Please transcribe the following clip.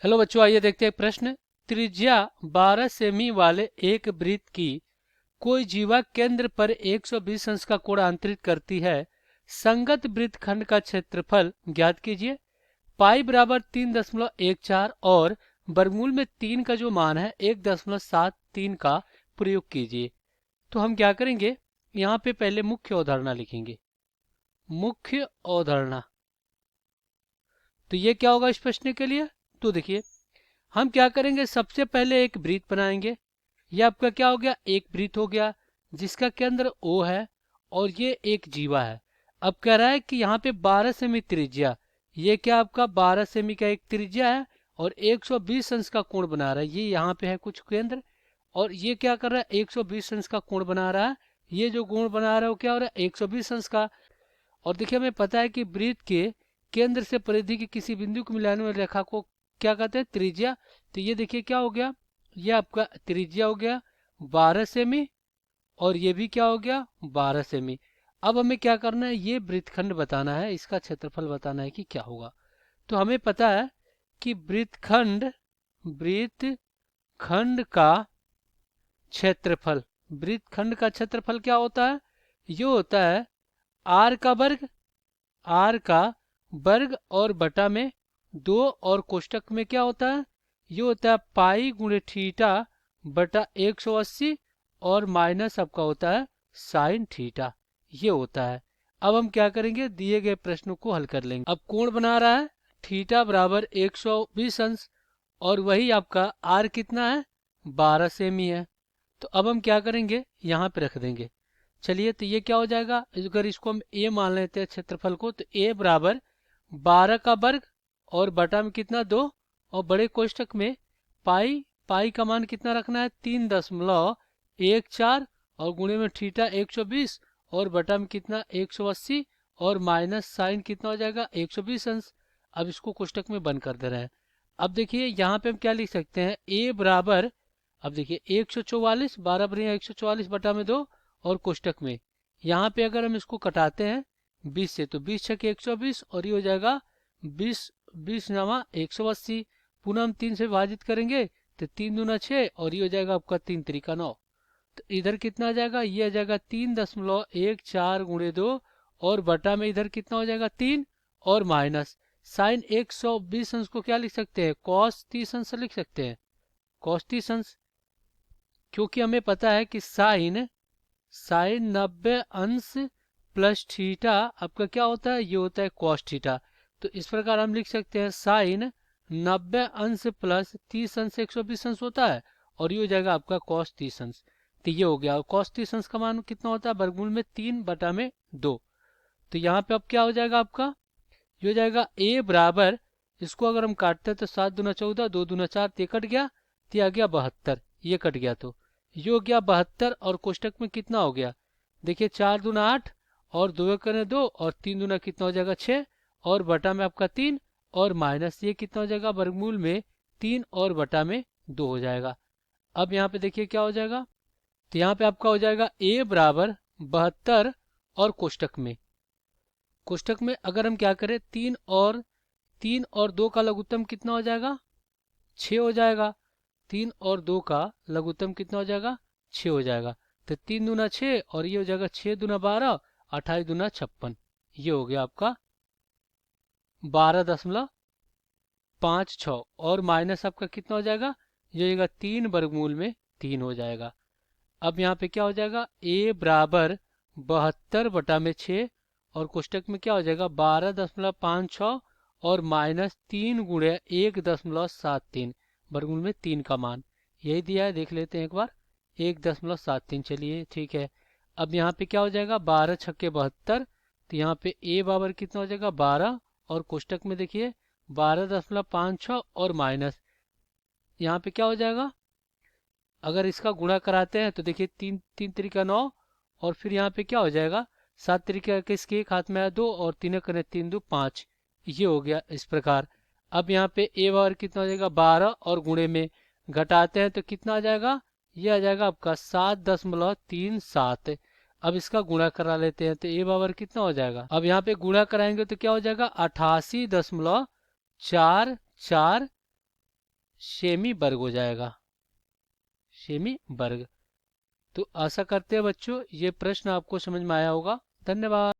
Hello बच्चों, आइए देखते हैं एक प्रश्न। त्रिज्या 12 सेमी वाले एक वृत्त की कोई जीवा केंद्र पर 120 अंश का कोण अंतरित करती है। संगत वृत्त खंड का क्षेत्रफल ज्ञात कीजिए। पाई बराबर 3.14 और वर्गमूल में 3 का जो मान है 1.73 का प्रयोग कीजिए। तो हम क्या करेंगे, यहाँ पे पहले मुख्य अवधारणा लिखेंगे। मुख्य अवधारणा, तो ये क्या होगा इस प्रश्न के लिए। तो देखिए, हम क्या करेंगे, सबसे पहले एक वृत्त बनाएंगे। ये आपका क्या हो गया, एक वृत्त हो गया जिसका केंद्र O है और ये एक जीवा है। अब कह रहा है कि यहाँ पे 12 सेमी त्रिज्या, ये क्या आपका 12 सेमी का एक त्रिज्या है और 120 अंश का कोण बना रहा है। ये यहाँ पे है कुछ केंद्र और ये क्या कर रहा है, 120 अंश का कोण बना रहा है। ये जो कोण बना रहा है वो क्या हो रहा है, 120 अंश का। और देखिए, हमें पता है कि वृत्त के केंद्र से परिधि की किसी बिंदु को मिलाने वाली रेखा को क्या कहते हैं, त्रिज्या। तो ये देखिए क्या हो गया, ये आपका त्रिज्या हो गया 12 सेमी और ये भी क्या हो गया 12 सेमी। अब हमें क्या करना है, ये वृत्तखंड बताना है, इसका क्षेत्रफल बताना है कि क्या होगा। तो हमें पता है कि वृत्तखंड का क्षेत्रफल, वृत्तखंड का क्षेत्रफल क्या होता है, ये होता है आर का वर्ग, आर का वर्ग और बटा में 2 और कोष्टक में क्या होता है, ये होता है पाई गुणे थीटा बटा 180 और माइनस आपका होता है साइन थीटा, ये होता है। अब हम क्या करेंगे, दिए गए प्रश्नों को हल कर लेंगे। अब कोण बना रहा है थीटा बराबर 120 अंश और वही आपका आर कितना है 12 सेमी है। तो अब हम क्या करेंगे, यहाँ पे रख देंगे। चलिए, तो ये क्या हो जाएगा, अगर इसको हम ए मान लेते हैं क्षेत्रफल को, तो ए बराबर 12 का वर्ग और बटा में कितना 2 और बड़े कोष्टक में पाई, पाई का मान कितना रखना है 3.14 और गुणे में थीटा 120 और बटा में कितना 180 और माइनस साइन कितना हो जाएगा 120 अंश। अब इसको कोष्टक में बंद कर दे रहे हैं। अब देखिए यहाँ पे हम क्या लिख सकते हैं, ए बराबर, अब देखिए 144, 12 बटे 144 बटा में 2 और कोष्टक में यहाँ पे अगर हम इसको कटाते हैं 20 से, तो 20 छके 120 और ये हो जाएगा 20, 20 नवा 180। पुनः हम 3 से विभाजित करेंगे तो 3 दूना 6 और ये हो जाएगा आपका 3 त्रिका 9। तो इधर कितना आ जाएगा, ये आ जाएगा 3.14 गुणे 2 और बटा में इधर कितना हो जाएगा 3 और माइनस साइन 120 अंश को क्या लिख सकते हैं, कॉस 30 अंश लिख सकते हैं, कॉस 30 अंश। क्योंकि हमें पता है कि साइन 90 अंश प्लस थीटा आपका क्या होता है, ये होता है कॉस थीटा। तो इस प्रकार हम लिख सकते हैं साइन 90 अंश प्लस 30 अंश 120 अंश होता है और ये हो जाएगा आपका कॉस 30 अंश। तो ये हो गया, और कॉस 30 अंश का मान कितना होता है, वर्गमूल में 3 बटा में 2। तो यहाँ पे अब क्या हो जाएगा आपका, ये हो जाएगा ए बराबर, इसको अगर हम काटते हैं तो 7 दूना 14, 2 दूना 4, ये कट गया, तो आ गया 72, ये कट गया तो ये हो गया 72 और कोष्टक में कितना हो गया, देखिए 4 दूना 8 और 2 करें 2 और 3 दूना कितना हो जाएगा 6 और बटा में आपका 3 और माइनस ये कितना हो जाएगा, वर्गमूल में 3 और बटा में 2 हो जाएगा। अब यहाँ पे देखिए क्या हो जाएगा, तो यहाँ पे आपका हो जाएगा ए बराबर 72 और कोष्टक में अगर हम क्या करें 3 और 2 का लघुत्तम कितना हो जाएगा 6 हो जाएगा। 3 और 2 का लघुत्तम कितना हो जाएगा 6 हो जाएगा। तो 3 दूना 6 और ये हो जाएगा 6 दूना 12, 28 दूना 56, ये हो गया आपका 12.56 और माइनस आपका कितना हो जाएगा, ये हो जाएगा 3 वर्गमूल में 3 हो जाएगा। अब यहाँ पे क्या हो जाएगा, a बराबर 72 बटा में 6 और कोष्टक में क्या हो जाएगा 12.56 और माइनस 3 गुणे 1.73 वर्गमूल में 3 का मान यही दिया है, देख लेते हैं एक बार 1.73। चलिए ठीक है। अब यहाँ पे क्या हो जाएगा 12 छक्के 72, तो यहाँ पे a बराबर कितना हो जाएगा 12 और कोष्टक में देखिए 12.56 और माइनस यहाँ पे क्या हो जाएगा, अगर इसका गुणा कराते हैं तो देखिए 3 त्रिका 9 और फिर यहाँ पे क्या हो जाएगा 7 त्रिका किसके एक हाथ में आया 2 और 3 करें 3 2 5, ये हो गया इस प्रकार। अब यहाँ पे ए बराबर कितना हो जाएगा 12 और गुणे में घटाते हैं तो कितना आ जाएगा, ये आ जाएगा आपका 7.37। अब इसका गुणा करा लेते हैं तो ए बराबर कितना हो जाएगा, अब यहाँ पे गुणा कराएंगे तो क्या हो जाएगा 88.44 सेमी वर्ग हो जाएगा, सेमी वर्ग। तो आशा करते हैं बच्चों ये प्रश्न आपको समझ में आया होगा। धन्यवाद।